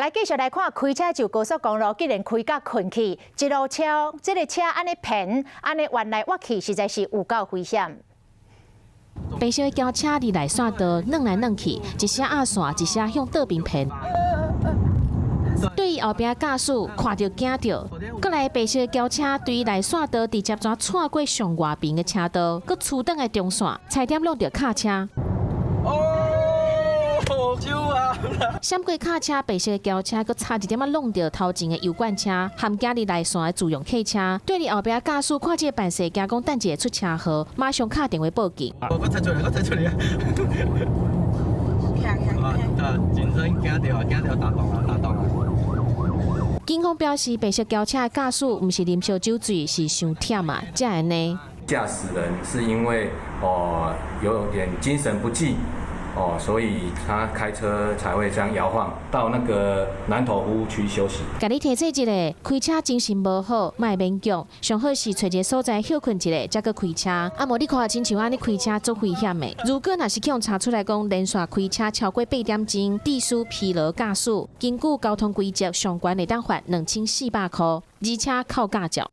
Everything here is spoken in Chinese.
来继续来看，开车就高速公路，竟然开甲困去，一路车，这个车安尼偏，安尼弯来弯去，实在是有够危险。白色的轿车伫内线道软来软去，一下压线，一下向倒边偏。对于后边驾驶看到惊到，过来白色的轿车对于内线道直接转错过上外边的车道，佮触动的中线，差点弄到卡车。闪过卡车，白色的轿车佮差一点仔弄到头前的油罐车，含加入内线的自用客车。对于后边驾驶看这个办事惊讲等一下出车祸，马上打电话报警。我踩出来啊！真真惊到打动啊！警方表示，白色轿车的驾驶毋是啉烧酒醉，是伤忝啊，才安尼。驾驶人是因为有点精神不济。所以他开车才会这样摇晃到那个南投服务区休息。甲你提醒一下，开车精神无好，莫勉强，上好是找一个所在休困一下，再去开车。啊，无你看亲像安尼开车足危险的。如果若是去查出来讲连续开车超过8点钟，致使疲劳驾驶，根据交通规则，上悬会当罚2400块，而且扣驾照。